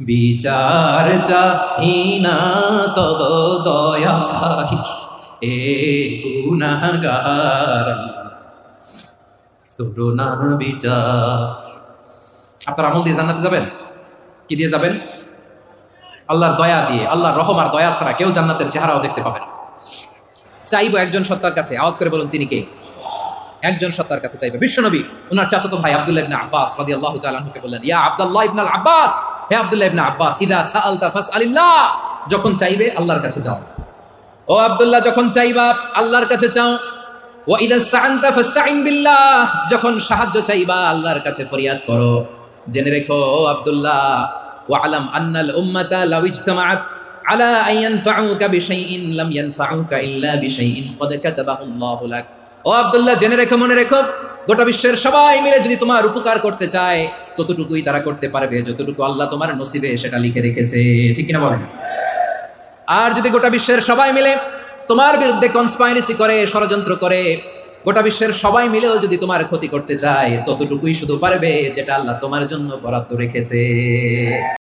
বিচার চাহি না তব দয়া চাহি এ গুনাহগার করুণা বিচার। আপনার আমল দিয়ে জান্নাতে যাবেন? কি দিয়ে যাবেন? আল্লাহর দয়া দিয়ে। আল্লাহর রহম আর দয়া ছাড়া কেউ জান্নাতের চেহারাও দেখতে পাবে না। চাইবো একজন সত্তার কাছে, আওয়াজ করে বলুন তিনি কে? একজন সত্তার কাছে চাইবে। বিশ্বনবী ওনার চাচাতো ভাই আব্দুল্লাহ ইবনে আব্বাস রাদিয়াল্লাহু তাআলা আনহুকে বললেন, ইয়া আব্দুল্লাহ ইবনে আব্বাস, হে আব্দুল্লাহ ইবনে আব্বাস, ইদা সাআলতা ফাসআলিল্লাহ, যখন চাইবে আল্লাহর কাছে যাও। ও আব্দুল্লাহ, যখন চাইবা আল্লাহর কাছে চাও। ওয়া ইদা ইসতাআনতা ফাসতাইন বিল্লাহ, যখন সাহায্য চাইবা আল্লাহর কাছে ফরিয়াদ করো। জেনে রেখো ও আব্দুল্লাহ, ওয়া আলাম আন্নাল উম্মাতা লাউ ইজতামাআত আলা আন ইয়ানফাউকা বিশাইইন লাম ইয়ানফাউকা ইল্লা বিশাইইন ক্বাদ কাতাবাহু আল্লাহু লাক। ও আব্দুল্লাহ, জেনে রেখো, মনে রেখো, গোটা বিশ্বের সবাই মিলে যদি তোমার উপকার করতে চায় ততটুকুই তারা করতে পারবে যতটুকু আল্লাহ তোমার নসিবে সেটা লিখে রেখেছে। ঠিক কিনা বলেন? আর যদি গোটা বিশ্বের সবাই মিলে তোমার বিরুদ্ধে কনস্পাইরেসি করে, ষড়যন্ত্র করে, গোটা বিশ্বের সবাই মিলেও যদি তোমার ক্ষতি করতে চায় ততটুকুই শুধু পারবে যেটা আল্লাহ তোমার জন্য বরাদ্দ রেখেছে।